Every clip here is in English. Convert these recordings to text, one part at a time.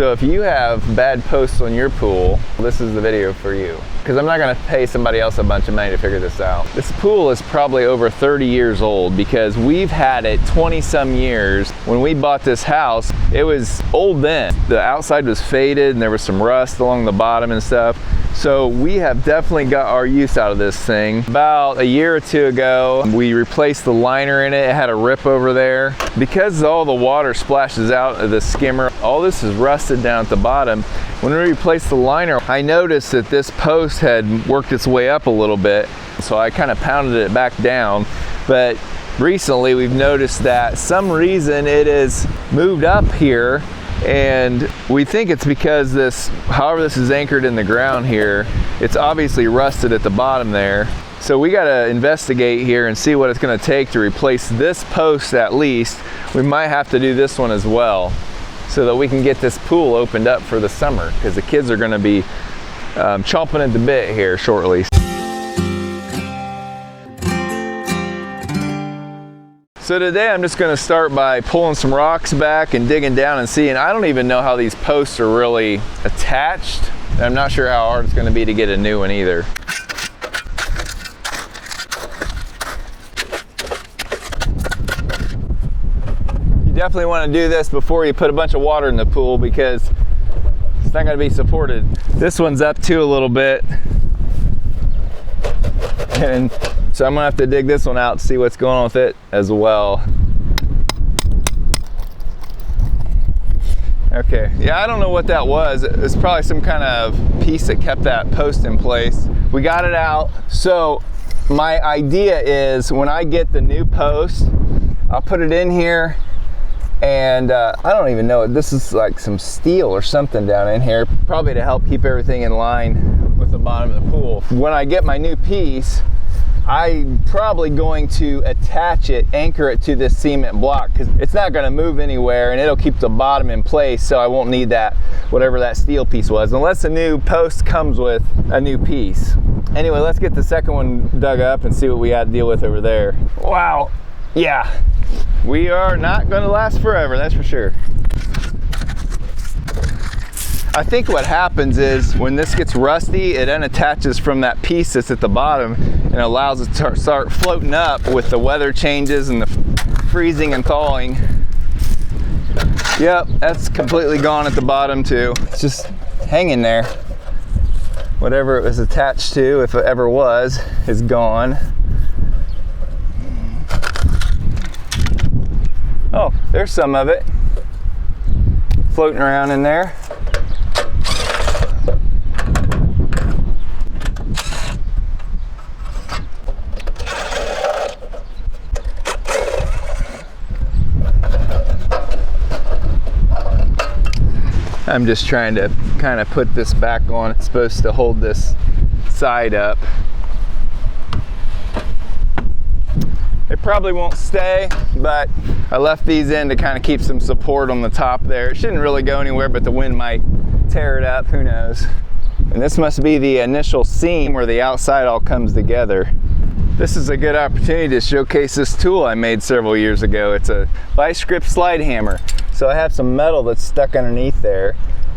So if you have bad posts on your pool, this is the video for you. Because I'm not going to pay somebody else a bunch of money to figure this out. This pool is probably over 30 years old because we've had it 20 some years. When we bought this house, it was old then. The outside was faded and there was some rust along the bottom and stuff. So we have definitely got our use out of this thing. About a year or two ago, we replaced the liner in it. It had a rip over there. Because all the water splashes out of the skimmer, all this is rusted down at the bottom. When we replaced the liner, I noticed that this post had worked its way up a little bit. So I kind of pounded it back down. But recently we've noticed that some reason it is moved up here. And we think it's because this, however this is anchored in the ground here, it's obviously rusted at the bottom there. So we got to investigate here and see what it's going to take to replace this post at least. We might have to do this one as well so that we can get this pool opened up for the summer because the kids are going to be chomping at the bit here shortly. So today I'm just going to start by pulling some rocks back and digging down and seeing. I don't even know how these posts are really attached. I'm not sure how hard it's going to be to get a new one either. You definitely want to do this before you put a bunch of water in the pool because it's not going to be supported. This one's up too a little bit. And so I'm gonna have to dig this one out to see what's going on with it as well. Okay, yeah, I don't know what that was. It's probably some kind of piece that kept that post in place. We got it out. So my idea is when I get the new post, I'll put it in here and I don't even know, this is like some steel or something down in here, probably to help keep everything in line with the bottom of the pool. When I get my new piece, I'm probably going to attach it, anchor it to this cement block because it's not going to move anywhere and it'll keep the bottom in place, so I won't need that, whatever that steel piece was, unless the new post comes with a new piece. Anyway, let's get the second one dug up and see what we had to deal with over there. Wow, yeah, we are not going to last forever, that's for sure. I think what happens is when this gets rusty, it unattaches from that piece that's at the bottom and allows it to start floating up with the weather changes and the freezing and thawing. Yep, that's completely gone at the bottom too. It's just hanging there. Whatever it was attached to, if it ever was, is gone. Oh, there's some of it floating around in there. I'm just trying to kind of put this back on. It's supposed to hold this side up. It probably won't stay, but I left these in to kind of keep some support on the top there. It shouldn't really go anywhere, but the wind might tear it up, who knows. And this must be the initial seam where the outside all comes together. This is a good opportunity to showcase this tool I made several years ago. It's a vice grip slide hammer. So I have some metal that's stuck underneath there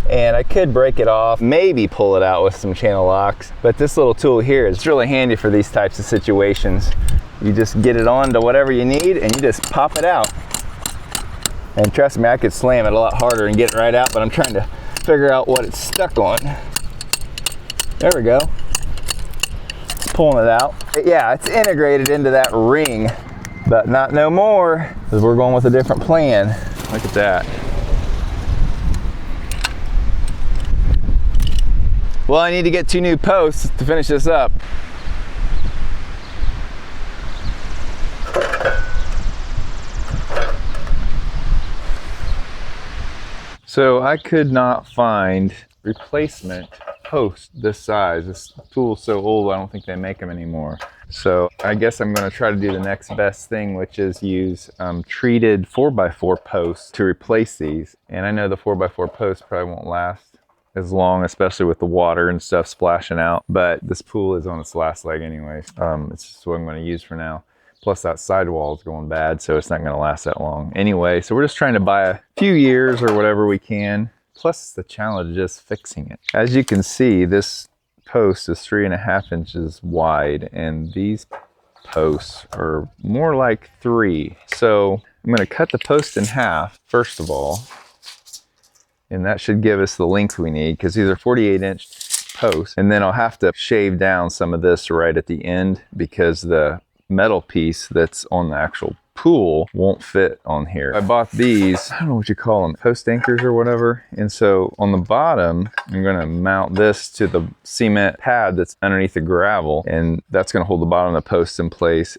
and I could break it off, maybe pull it out with some channel locks. But this little tool here is really handy for these types of situations. You just get it on to whatever you need and you just pop it out. And trust me, I could slam it a lot harder and get it right out, but I'm trying to figure out what it's stuck on. There we go. Pulling it out. Yeah, it's integrated into that ring, but not no more, because we're going with a different plan. Look at that. Well, I need to get 2 new posts to finish this up. So I could not find replacement post this size. This tool's so old, I don't think they make them anymore. So I guess I'm going to try to do the next best thing, which is use treated 4x4 posts to replace these. And I know the 4x4 posts probably won't last as long, especially with the water and stuff splashing out. But this pool is on its last leg anyways. It's just what I'm going to use for now. Plus that sidewall is going bad, so it's not going to last that long. Anyway, so we're just trying to buy a few years or whatever we can Plus the challenge of just fixing it. As you can see, this post is 3.5 inches wide, and these posts are more like 3. So I'm going to cut the post in half first of all, and that should give us the length we need, because these are 48-inch posts. And then I'll have to shave down some of this right at the end, because the metal piece that's on the actual pool won't fit on here. I bought these, I don't know what you call them, post anchors or whatever. And so on the bottom, I'm gonna mount this to the cement pad that's underneath the gravel, and that's gonna hold the bottom of the post in place.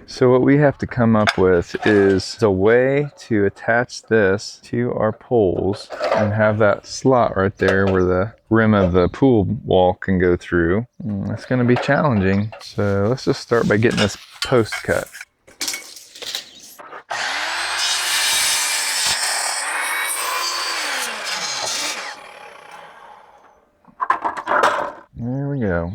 So what we have to come up with is a way to attach this to our poles and have that slot right there where the rim of the pool wall can go through. It's going to be challenging. So let's just start by getting this post cut. There we go.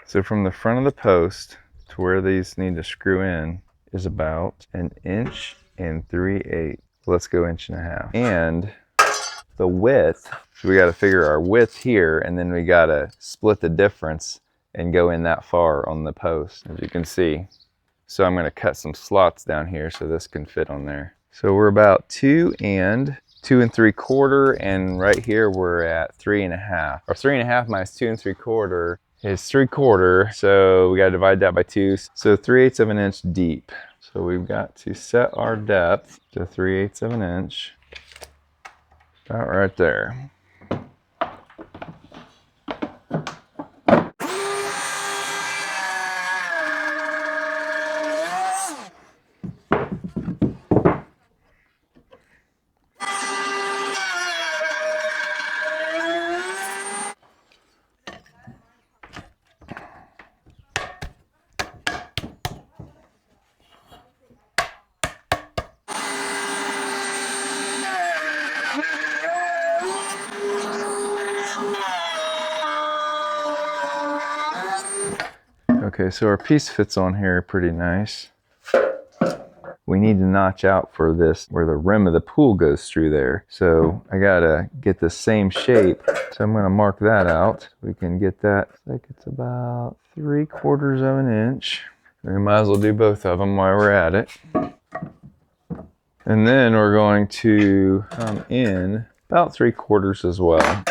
So from the front of the post to where these need to screw in is about 1 3/8 inches. Let's go 1.5 inches. And the width, so we got to figure our width here, and then we got to split the difference and go in that far on the post, as you can see. So I'm going to cut some slots down here so this can fit on there. So we're about 2 3/4, and right here we're at 3.5. Or 3.5 minus 2 3/4 is 3/4. So we got to divide that by 2. So 3/8 of an inch deep. So we've got to set our depth to 3/8 of an inch. About right there. Okay, so our piece fits on here pretty nice. We need to notch out for this where the rim of the pool goes through there. So I gotta get the same shape. So I'm gonna mark that out. We can get that, like it's about 3/4 of an inch. We might as well do both of them while we're at it. And then we're going to come in about 3/4 as well.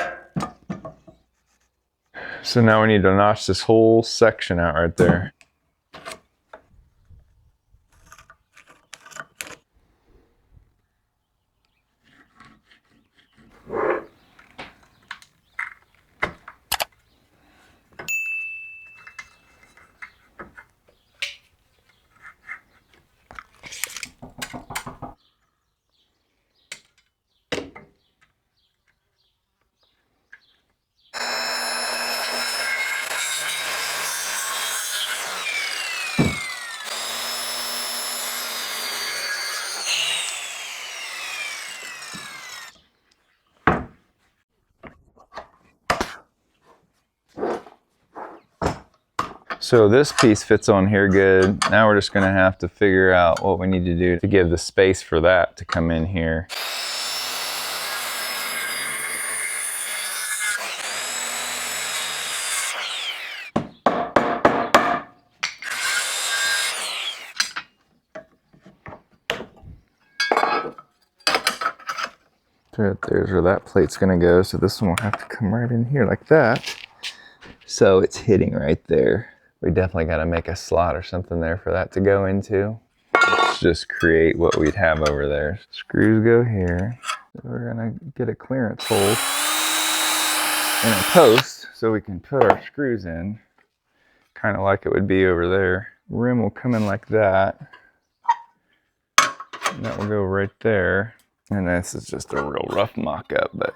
So now we need to notch this whole section out right there. So this piece fits on here good. Now we're just gonna have to figure out what we need to do to give the space for that to come in here. Right there's where that plate's gonna go. So this one will have to come right in here like that. So it's hitting right there. We definitely gotta make a slot or something there for that to go into. Let's just create what we'd have over there. Screws go here. We're gonna get a clearance hole in a post so we can put our screws in, kind of like it would be over there. Rim will come in like that, and that will go right there. And this is just a real rough mock-up, but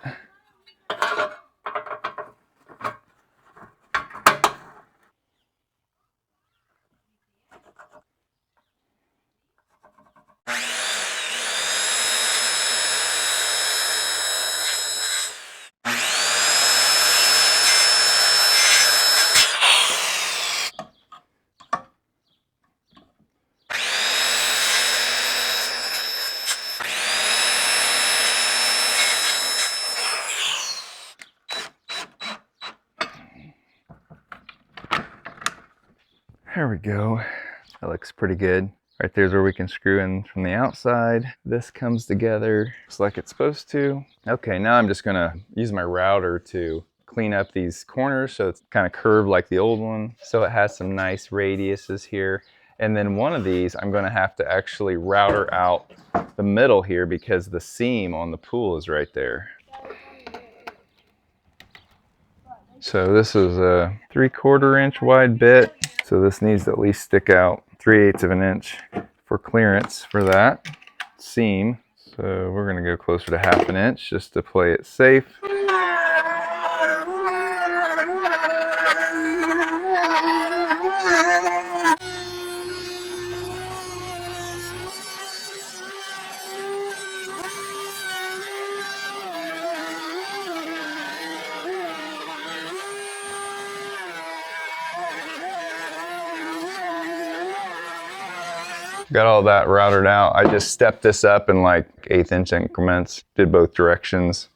there we go. That looks pretty good. Right there's where we can screw in from the outside. This comes together just like it's supposed to. Okay, now I'm just gonna use my router to clean up these corners so it's kind of curved like the old one. So it has some nice radiuses here. And then one of these, I'm gonna have to actually router out the middle here because the seam on the pool is right there. So this is a 3/4 inch wide bit. So this needs to at least stick out 3/8 of an inch for clearance for that seam. So we're gonna go closer to 1/2 an inch just to play it safe. Got all that routed out. I just stepped this up in like 1/8 inch increments, did both directions,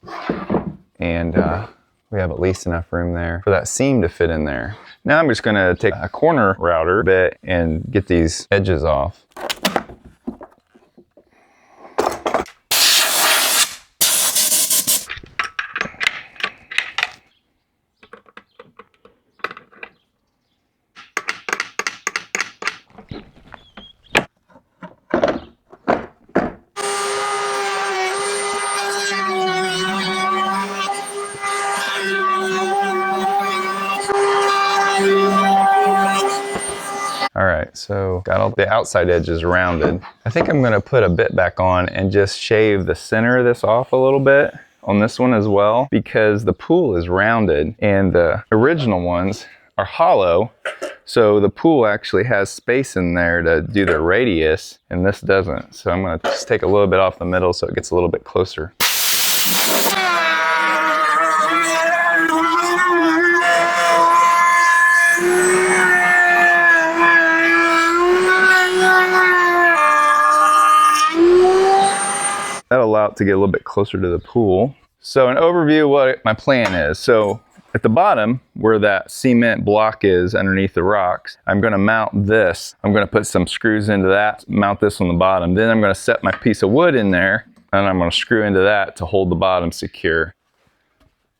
and we have at least enough room there for that seam to fit in there. Now I'm just gonna take a corner router bit and get these edges off. All right, so got all the outside edges rounded. I think I'm gonna put a bit back on and just shave the center of this off a little bit on this one as well, because the pool is rounded and the original ones are hollow. So the pool actually has space in there to do the radius and this doesn't. So I'm gonna just take a little bit off the middle so it gets a little bit closer. That'll allow it to get a little bit closer to the pool. So an overview of what my plan is. So at the bottom, where that cement block is underneath the rocks, I'm gonna mount this. I'm gonna put some screws into that, mount this on the bottom. Then I'm gonna set my piece of wood in there, and I'm gonna screw into that to hold the bottom secure.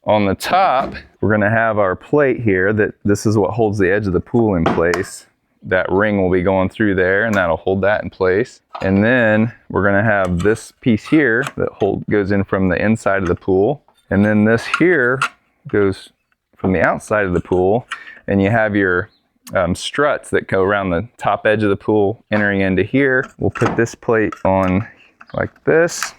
On the top, we're gonna have our plate here. This is what holds the edge of the pool in place. That ring will be going through there and that'll hold that in place. And then we're gonna have this piece here that goes in from the inside of the pool. And then this here goes from the outside of the pool. And you have your struts that go around the top edge of the pool entering into here. We'll put this plate on like this,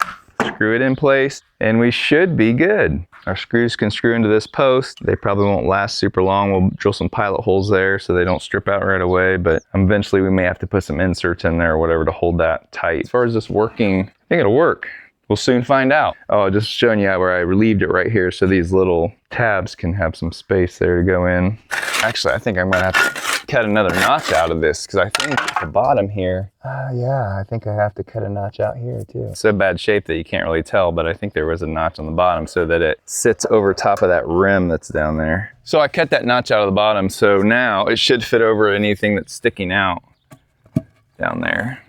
screw it in place, and we should be good. Our screws can screw into this post. They probably won't last super long. We'll drill some pilot holes there so they don't strip out right away, but eventually we may have to put some inserts in there or whatever to hold that tight. As far as this working, I think it'll work. We'll soon find out. Oh, just showing you where I relieved it right here so these little tabs can have some space there to go in. Actually, I think I'm gonna have to cut another notch out of this because I think at the bottom here, yeah, I think I have to cut a notch out here too. It's so bad shape that you can't really tell, but I think there was a notch on the bottom so that it sits over top of that rim that's down there. So I cut that notch out of the bottom, so now it should fit over anything that's sticking out down there.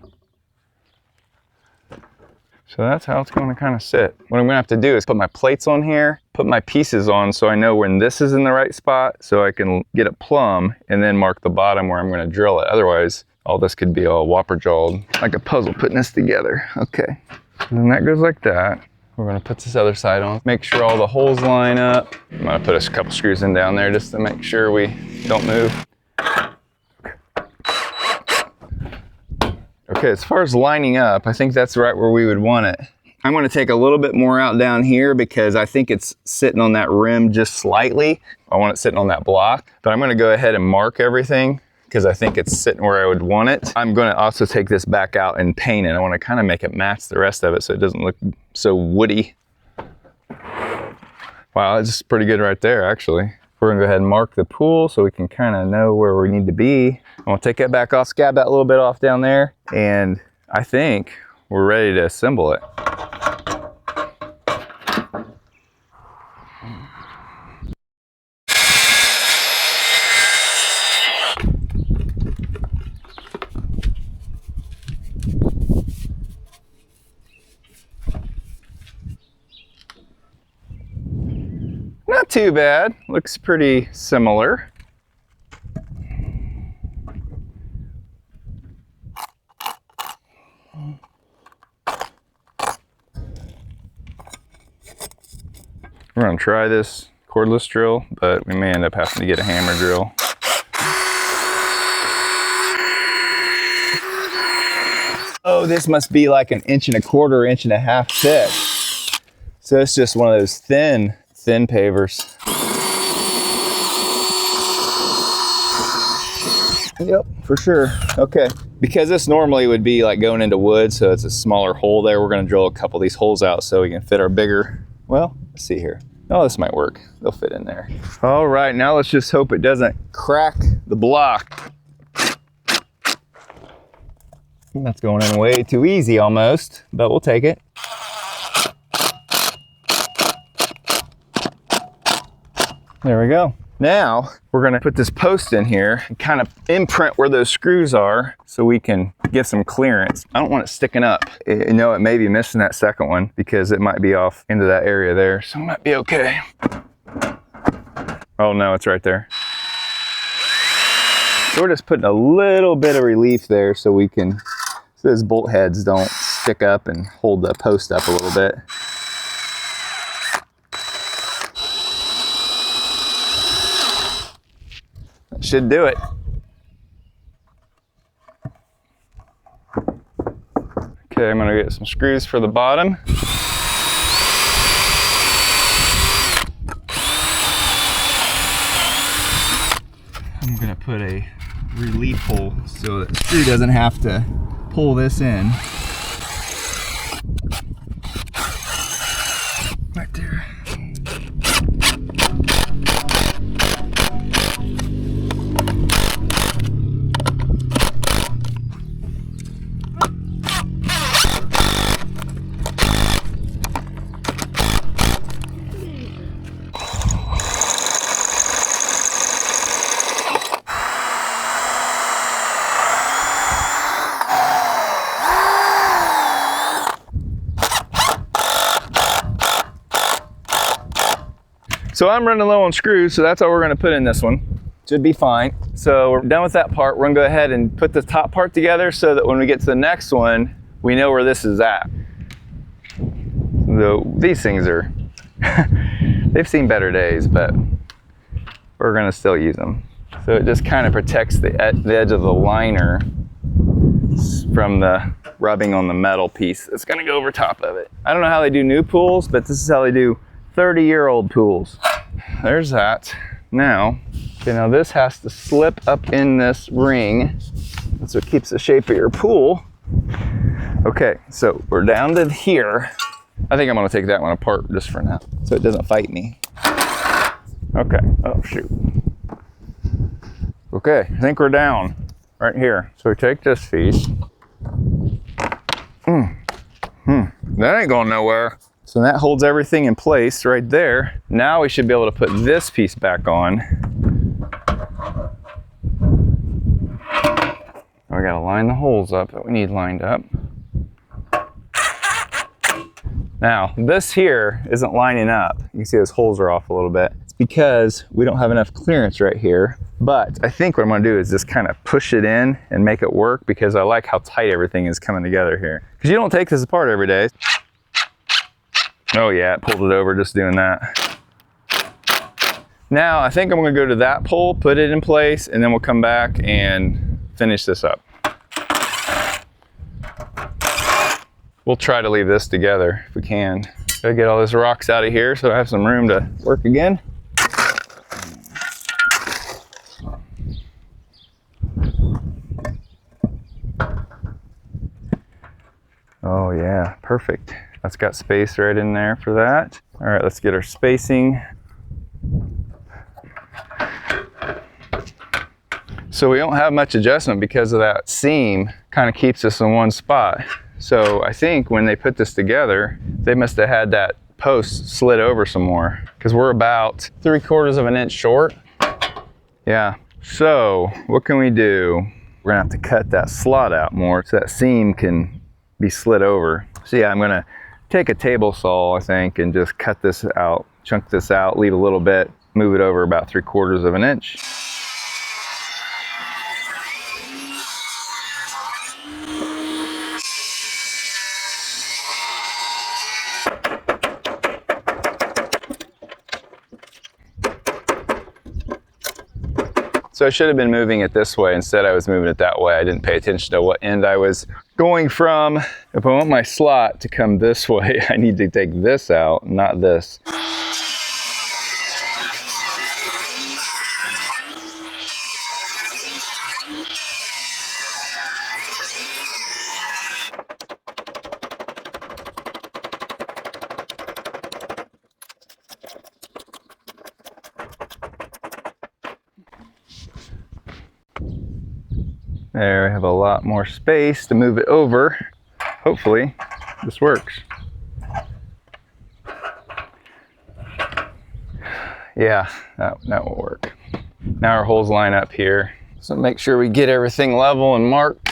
So that's how it's going to kind of sit. What I'm going to have to do is put my plates on here, put my pieces on so I know when this is in the right spot so I can get it plumb and then mark the bottom where I'm going to drill it. Otherwise, all this could be all whopper-jawed, like a puzzle putting this together. Okay, and then that goes like that. We're going to put this other side on. Make sure all the holes line up. I'm going to put a couple screws in down there just to make sure we don't move. Okay, as far as lining up, I think that's right where we would want it. I'm going to take a little bit more out down here because I think it's sitting on that rim just slightly. I want it sitting on that block, but I'm going to go ahead and mark everything because I think it's sitting where I would want it. I'm going to also take this back out and paint it. I want to kind of make it match the rest of it so it doesn't look so woody. Wow, that's pretty good right there, actually. We're gonna go ahead and mark the pool so we can kind of know where we need to be. I'm gonna take that back off, scab that little bit off down there, and I think we're ready to assemble it. Not too bad, looks pretty similar. We're gonna try this cordless drill, but we may end up having to get a hammer drill. Oh, this must be like 1.25 inches, 1.5 inches thick. So it's just one of those thin pavers. Yep, for sure. Okay, because this normally would be like going into wood, so it's a smaller hole there. We're gonna drill a couple of these holes out so we can fit our bigger, well, let's see here. Oh, this might work. They'll fit in there. All right, now let's just hope it doesn't crack the block. That's going in way too easy almost, but we'll take it. There we go. Now we're gonna put this post in here and kind of imprint where those screws are so we can get some clearance. I don't want it sticking up. You know, it may be missing that second one because it might be off into that area there, so it might be okay. Oh no, it's right there. So we're just putting a little bit of relief there so we can, so those bolt heads don't stick up and hold the post up a little bit. Should do it. Okay, I'm gonna get some screws for the bottom. I'm gonna put a relief hole so that the screw doesn't have to pull this in. Right there. So I'm running low on screws, so that's all we're gonna put in this one. Should be fine. So we're done with that part. We're gonna go ahead and put the top part together so that when we get to the next one, we know where this is at. So these things are, they've seen better days, but we're gonna still use them. So it just kind of protects the edge of the liner from the rubbing on the metal piece that's gonna go over top of it. I don't know how they do new pools, but this is how they do 30-year-old pools. There's that. Now, okay, now this has to slip up in this ring. That's what keeps the shape of your pool. Okay, so we're down to here. I think I'm gonna take that one apart just for now, so it doesn't fight me. Okay, oh shoot. Okay, I think we're down right here. So we take this piece. That ain't going nowhere. So that holds everything in place right there. Now we should be able to put this piece back on. We gotta line the holes up that we need lined up. Now, this here isn't lining up. You can see those holes are off a little bit. It's because we don't have enough clearance right here. But I think what I'm gonna do is just kind of push it in and make it work, because I like how tight everything is coming together here. Because you don't take this apart every day. Oh yeah, it pulled it over just doing that. Now, I think I'm gonna go to that pole, put it in place, and then we'll come back and finish this up. We'll try to leave this together if we can. Gotta get all those rocks out of here so I have some room to work again. Oh yeah, perfect. That's got space right in there for that. All right, let's get our spacing. So we don't have much adjustment because of that seam kind of keeps us in one spot. So I think when they put this together, they must have had that post slid over some more, because we're about 3/4 of an inch short. Yeah, so what can we do? We're gonna have to cut that slot out more so that seam can be slid over. So yeah, I'm gonna take a table saw, I think, and just cut this out, chunk this out, leave a little bit, move it over about 3/4 of an inch. So I should have been moving it this way. Instead, I was moving it that way. I didn't pay attention to what end I was going from. If I want my slot to come this way, I need to take this out, not this. There, I have a lot more space to move it over. Hopefully, this works. Yeah, that will work. Now our holes line up here. So make sure we get everything level and marked.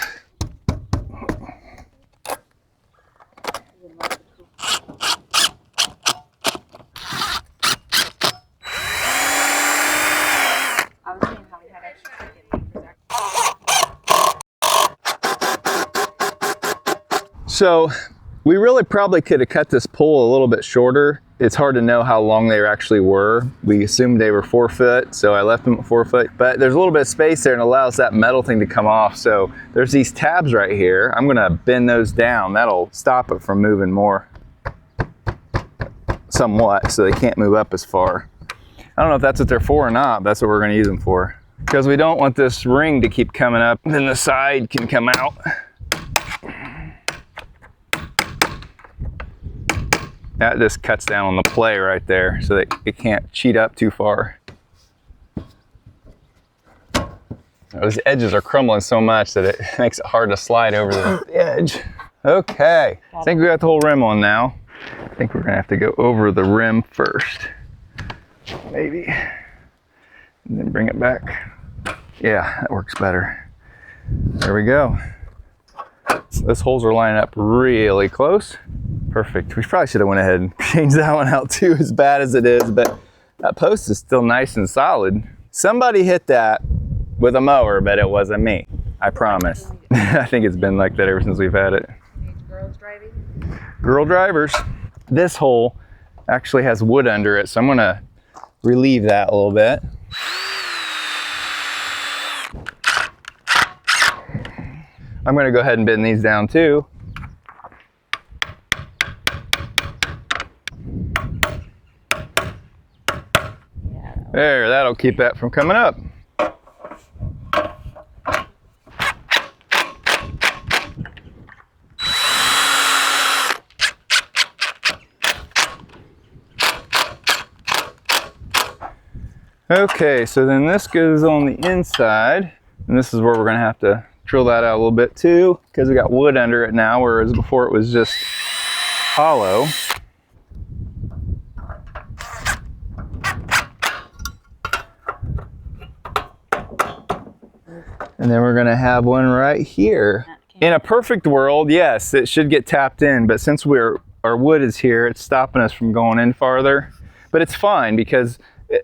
So we really probably could have cut this pole a little bit shorter. It's hard to know how long they actually were. We assumed they were 4 foot, so I left them at 4 foot. But there's a little bit of space there and allows that metal thing to come off. So there's these tabs right here. I'm gonna bend those down. That'll stop it from moving more somewhat, so they can't move up as far. I don't know if that's what they're for or not, but that's what we're gonna use them for. Because we don't want this ring to keep coming up, then the side can come out. That just cuts down on the play right there so that it can't cheat up too far. Those edges are crumbling so much that it makes it hard to slide over the edge. Okay, I think we got the whole rim on now. I think we're gonna have to go over the rim first. Maybe. And then bring it back. Yeah, that works better. There we go. Those holes are lining up really close. Perfect. We probably should have went ahead and changed that one out too, as bad as it is, but that post is still nice and solid. Somebody hit that with a mower, but it wasn't me. I promise. I think it's been like that ever since we've had it. Girls driving? Girl drivers. This hole actually has wood under it, so I'm gonna relieve that a little bit. I'm gonna go ahead and bend these down too. There, that'll keep that from coming up. Okay, so then this goes on the inside, and this is where we're gonna have to drill that out a little bit too, because we got wood under it now, whereas before it was just hollow. And then we're gonna have one right here. In a perfect world, yes, it should get tapped in, but since we're Our wood is here. It's stopping us from going in farther, but it's fine because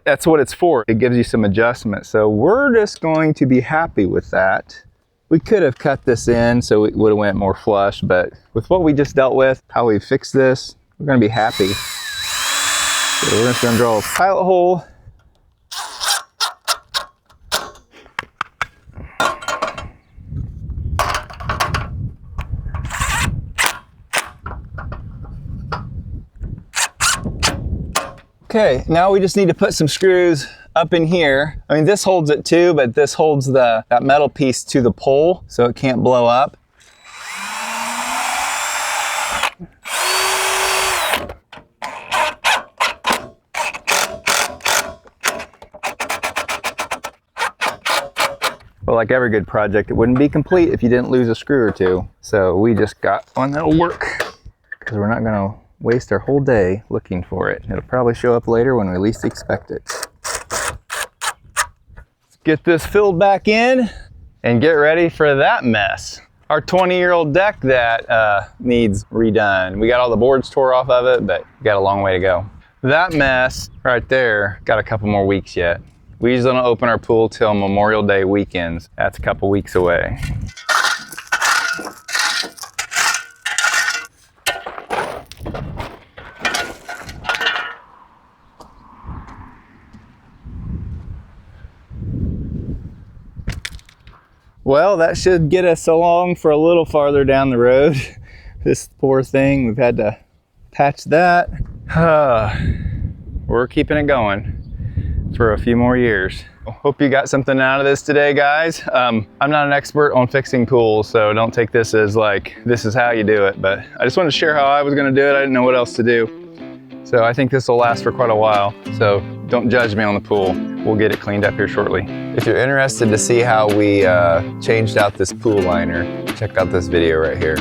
that's what it's for. It gives you some adjustment. So we're just going to be happy with that. We could have cut this in so it would have went more flush, but with what we just dealt with, how we fixed this, we're going to be happy. So we're just going to draw a pilot hole. Okay, now we just need to put some screws up in here. I mean, this holds it too, but this holds that metal piece to the pole so it can't blow up. Well, like every good project, it wouldn't be complete if you didn't lose a screw or two. So we just got one that'll work because we're not gonna waste our whole day looking for it. It'll probably show up later when we least expect it. Let's get this filled back in and get ready for that mess. Our 20-year-old deck that needs redone. We got all the boards tore off of it, but we got a long way to go. That mess right there got a couple more weeks yet. We usually don't open our pool till Memorial Day weekends. That's a couple weeks away. Well, that should get us along for a little farther down the road. This poor thing, we've had to patch that. We're keeping it going for a few more years. Hope you got something out of this today, guys. I'm not an expert on fixing pools, so don't take this as like, this is how you do it. But I just wanted to share how I was gonna do it. I didn't know what else to do. So I think this will last for quite a while. So don't judge me on the pool. We'll get it cleaned up here shortly. If you're interested to see how we changed out this pool liner, check out this video right here.